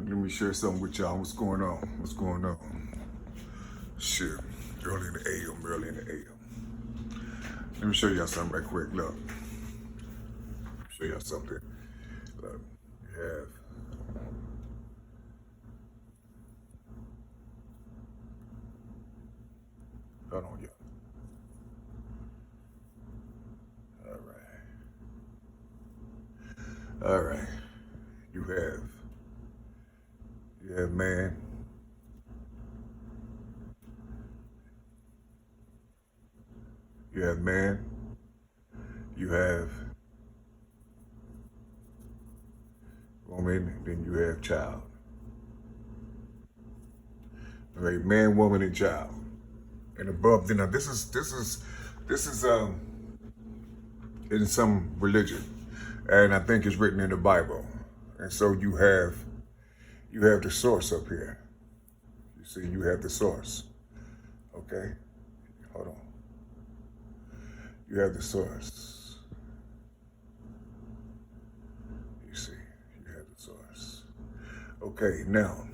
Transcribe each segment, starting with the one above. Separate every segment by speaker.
Speaker 1: Let me share something with y'all. What's going on? What's going on? Shit. Early in the AM, early in the AM. Let me show y'all something right quick. Look. Show y'all something. Look. You have hold on, y'all. All right. You have man. You have man. You have woman. Then you have child. Okay, man, woman, and child. And above, now this is in some religion, and I think it's written in the Bible. And so you have the source up here. You see, you have the source. Okay, hold on. You have the source. You see, you have the source. Okay, now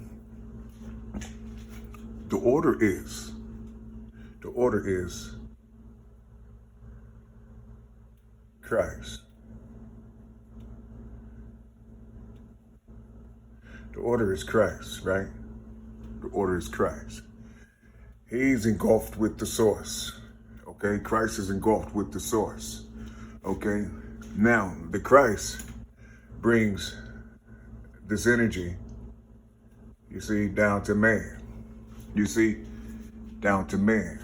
Speaker 1: the order is Christ. The order is Christ, right? The order is Christ. He's engulfed with the source. Okay, Christ is engulfed with the source. Okay, now the Christ brings this energy, you see, down to man. You see, down to man.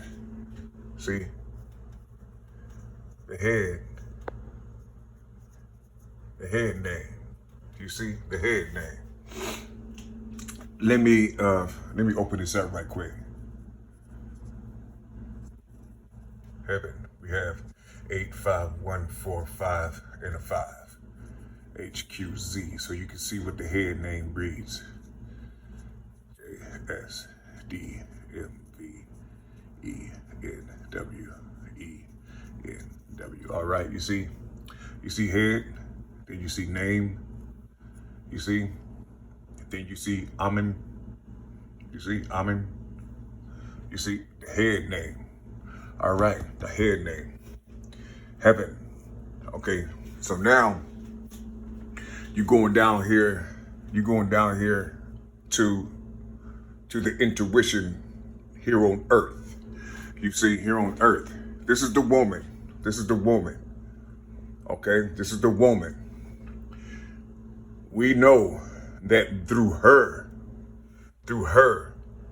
Speaker 1: See, the head name. You see, the head name. Let me open this up right quick. Heaven, we have 85145 and a 5. HQZ, so you can see what the head name reads. JSDMVENWENW. All right, you see head, then you see name, you see, then you see Amen, you see Amen, you see the head name. All right, the head name, heaven. Okay, so now you're going down here to the intuition here on earth. You see, here on earth, this is the woman. Okay, this is the woman. We know that through her,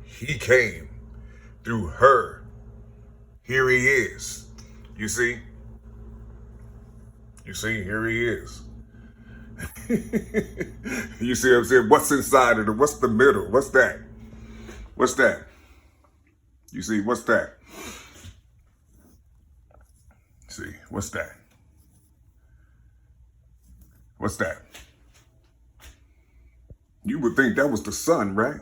Speaker 1: he came. Through her, here he is. You see, here he is. You see what I'm saying? What's inside of it? What's the middle? What's that? You see, what's that? See, what's that? You would think that was the sun, right?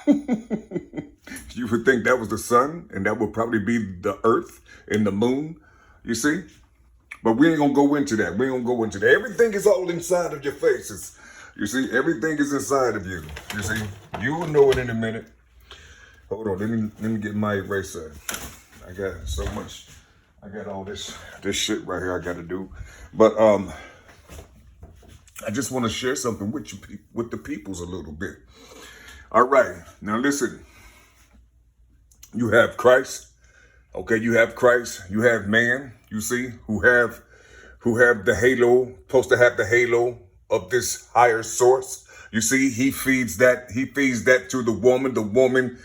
Speaker 1: You would think that was the sun, and that would probably be the earth and the moon, you see? But we ain't gonna go into that. Everything is all inside of your faces. You see, everything is inside of you. You see, you will know it in a minute. Hold on, let me get my eraser. I got so much. I got all this shit right here I got to do. But I just want to share something with you, with the peoples a little bit. All right, now listen. You have Christ. Okay, you have Christ. You have man. You see, who have the halo, supposed to have the halo of this higher source. You see, he feeds that to the woman. The woman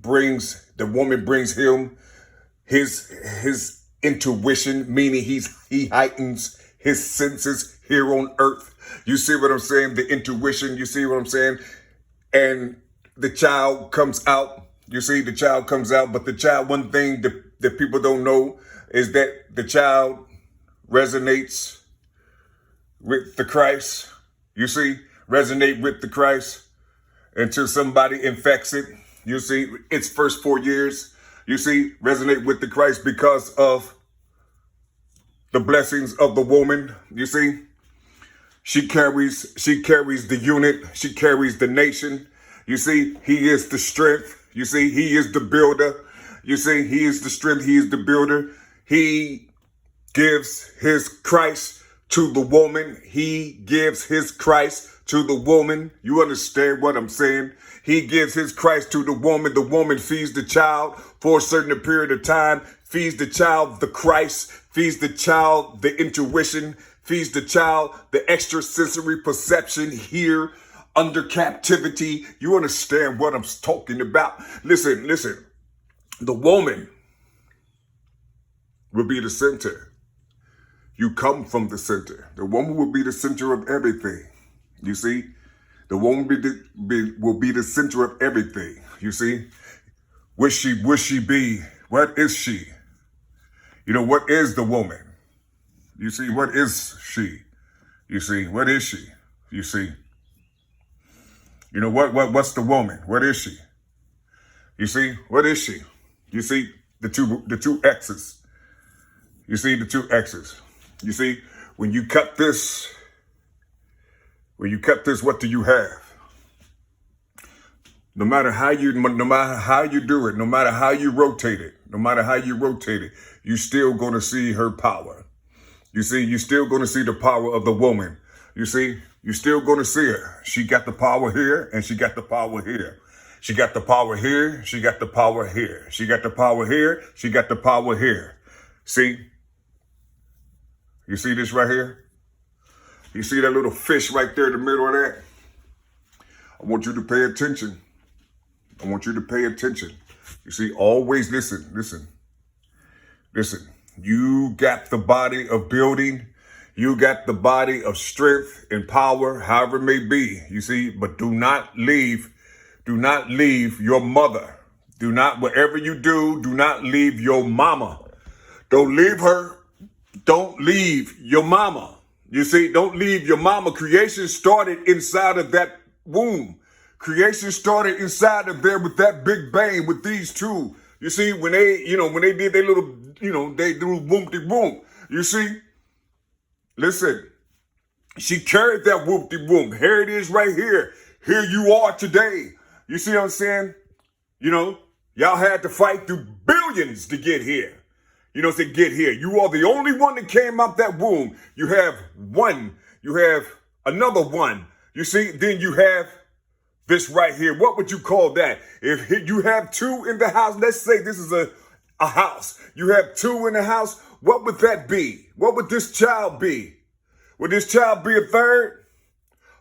Speaker 1: brings him his intuition, meaning he heightens his senses here on earth. You see what I'm saying? The intuition, you see what I'm saying? And the child comes out. You see, the child comes out, but the child, one thing that people don't know is that the child resonates with the Christ. You see, resonate with the Christ until somebody infects it. You see, its first 4 years, you see, resonate with the Christ because of the blessings of the woman. You see, She carries the unit. She carries the nation. You see, he is the strength. You see, he is the builder. You see, he is the strength. He is the builder. He gives his Christ to the woman. He gives his Christ to the woman. You understand what I'm saying? He gives his Christ to the woman. The woman feeds the child for a certain period of time, feeds the child the Christ, feeds the child the intuition, feeds the child the extrasensory perception here under captivity. You understand what I'm talking about? Listen. The woman will be the center. You come from the center. The woman will be the center of everything. You see? The woman will be the center of everything. You see? Will she be? What is she? You know, what is the woman? You see, what is she? You see, what is she? You see? You know, what's the woman? What is she? You see, what is she? You see, the two X's. You see, the two X's. You see, when you cut this, what do you have? No matter how you do it, no matter how you rotate it, you still going to see her power. You see, you're still going to see the power of the woman. You see, you're still going to see her. She got the power here and she got the power here. She got the power here. She got the power here. She got the power here. She got the power here. See? You see this right here? You see that little fish right there in the middle of that? I want you to pay attention. I want you to pay attention. You see, always listen. You got the body of building. You got the body of strength and power, however it may be. You see, but do not leave your mother. Whatever you do not leave your mama. Don't leave her. Don't leave your mama. You see, don't leave your mama. Creation started inside of that womb. Creation started inside of there with that big bang with these two. You see, when they did their little, they do whoop-de-whoop. You see, listen, she carried that whoop-de-whoop. Here it is right here. Here you are today. You see what I'm saying? Y'all had to fight through billions to get here. To get here. You are the only one that came out that womb. You have one. You have another one. You see, then you have this right here. What would you call that? If you have two in the house, let's say this is a house. You have two in the house. What would that be? What would this child be? Would this child be a third?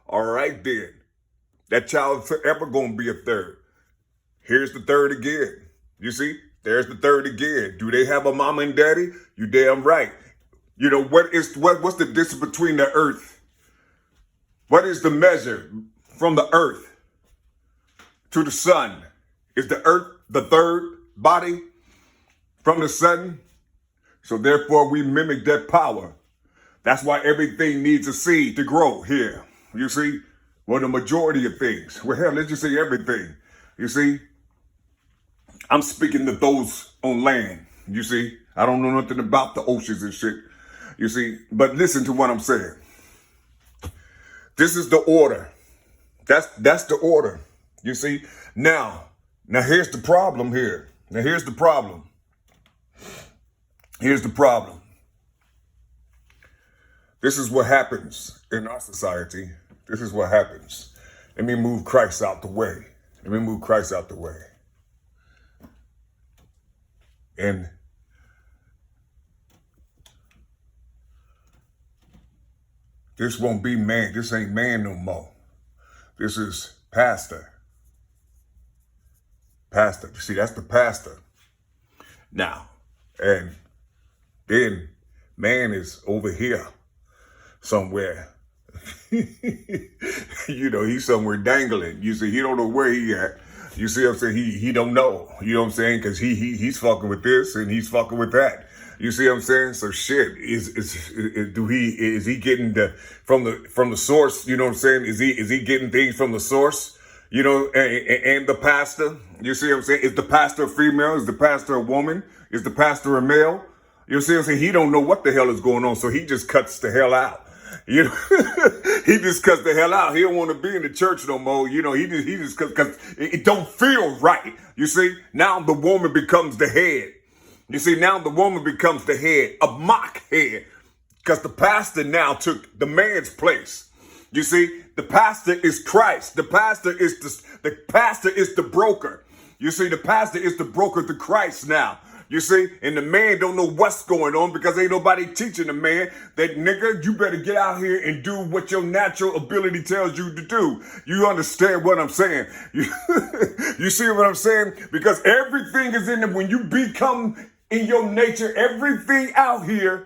Speaker 1: All right, then. That child is forever going to be a third. Here's the third again. You see? There's the third again. Do they have a mama and daddy? You damn right. What's the distance between the earth? What is the measure from the earth to the sun? Is the earth the third body from the sun? So therefore we mimic that power. That's why everything needs a seed to grow here. You see? Well, the majority of things. Well, hell, let's just say everything. You see? I'm speaking to those on land, you see. I don't know nothing about the oceans and shit, you see. But listen to what I'm saying. This is the order. That's the order, you see. Now here's the problem here. Here's the problem. This is what happens in our society. This is what happens. Let me move Christ out the way. And this won't be man. This ain't man no more. This is pastor. Pastor. You see, that's the pastor. Now, and then man is over here somewhere. He's somewhere dangling. You see, he don't know where he at. You see what I'm saying? He don't know. You know what I'm saying? Because he's fucking with this and he's fucking with that. You see what I'm saying? So shit, is he getting from the source? You know what I'm saying? Is he getting things from the source? And the pastor. You see what I'm saying? Is the pastor a female? Is the pastor a woman? Is the pastor a male? You see what I'm saying? He don't know what the hell is going on, so he just cuts the hell out. He just cussed the hell out. He don't want to be in the church no more. He just because it don't feel right. You see, now the woman becomes the head. You see, now the woman becomes the head, a mock head, because the pastor now took the man's place. You see, the pastor is Christ. The pastor is the broker. You see, the pastor is the broker to Christ now. You see, and the man don't know what's going on because ain't nobody teaching the man that, nigga, you better get out here and do what your natural ability tells you to do. You understand what I'm saying? You see what I'm saying? Because everything is in there. When you become in your nature, everything out here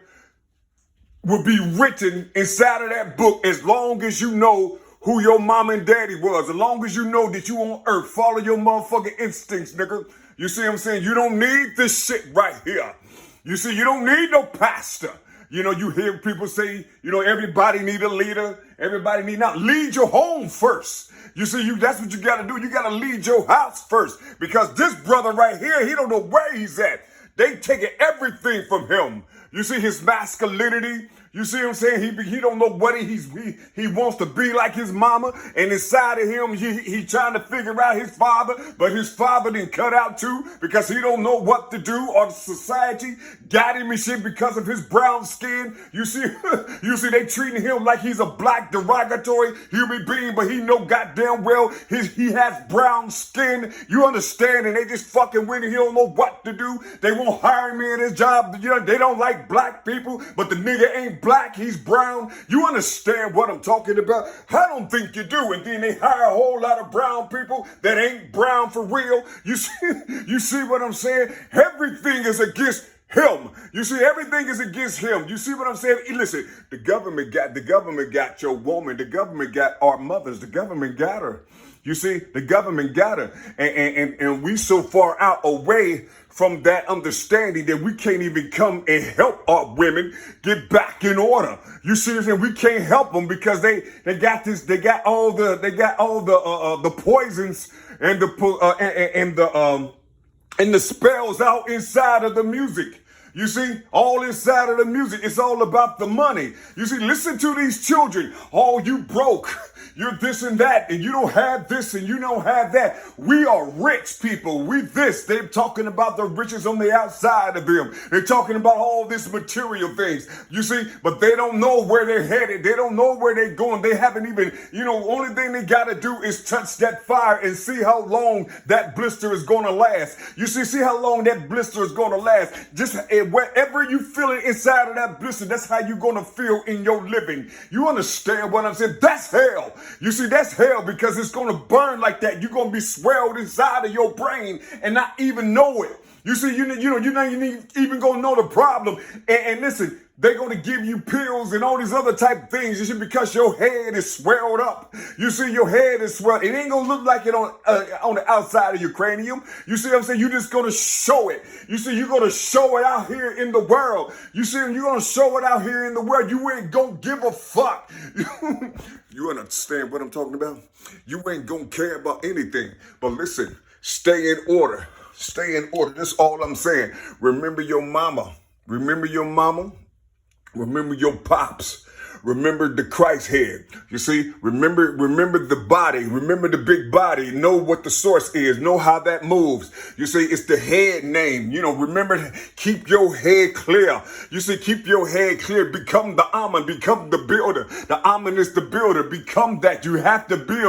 Speaker 1: will be written inside of that book as long as you know who your mom and daddy was, as long as you know that you on earth. Follow your motherfucking instincts, nigga. You see what I'm saying? You don't need this shit right here. You see, you don't need no pastor. You hear people say, everybody need a leader. Everybody need not lead your home first. You see, that's what you got to do. You got to lead your house first because this brother right here, he don't know where he's at. They taking everything from him. You see his masculinity. You see what I'm saying? He don't know what he wants to be like his mama. And inside of him, he trying to figure out his father. But his father didn't cut out too because he don't know what to do. Or the society got him and shit because of his brown skin. You see they treating him like he's a black derogatory human being. But he know goddamn well he has brown skin. You understand? And they just fucking with him. He don't know what to do. They won't hire me in his job. They don't like black people. But the nigga ain't black, he's brown. You understand what I'm talking about? I don't think you do. And then they hire a whole lot of brown people that ain't brown for real. You see what I'm saying? Everything is against him. You see, everything is against him. You see what I'm saying? Listen, the government got your woman. The government got our mothers. The government got her. You see, the government got her. And we so far out away from that understanding that we can't even come and help our women get back in order. You see what I'm saying? We can't help them because they got this, they got all the poisons and the spells out inside of the music. You see, all inside of the music, it's all about the money. You see, listen to these children. Oh, you broke. You're this and that, and you don't have this and you don't have that. We are rich people. We this. They're talking about the riches on the outside of them. They're talking about all this material things. You see, but they don't know where they're headed. They don't know where they're going. They haven't even, only thing they got to do is touch that fire and see how long that blister is going to last. You see how long that blister is going to last. Just wherever you feel it inside of that blister, that's how you're going to feel in your living. You understand what I'm saying? That's hell. You see, that's hell because it's going to burn like that. You're going to be swelled inside of your brain and not even know it. You see, you're not even going to know the problem. And listen, they're going to give you pills and all these other type of things. You see, because your head is swelled up. You see, your head is swelled. It ain't going to look like it on the outside of your cranium. You see what I'm saying? You're just going to show it. You see, you're going to show it out here in the world. You see, you're going to show it out here in the world. You ain't going to give a fuck. You understand what I'm talking about? You ain't going to care about anything. But listen, stay in order. Stay in order. That's all I'm saying. Remember your mama. Remember your mama. Remember your pops. Remember the Christ head. You see, remember the body. Remember the big body. Know what the source is. Know how that moves. You see, it's the head name. Remember, keep your head clear. You see, keep your head clear. Become the Amen. Become the builder. The Amen is the builder. Become that. You have to build.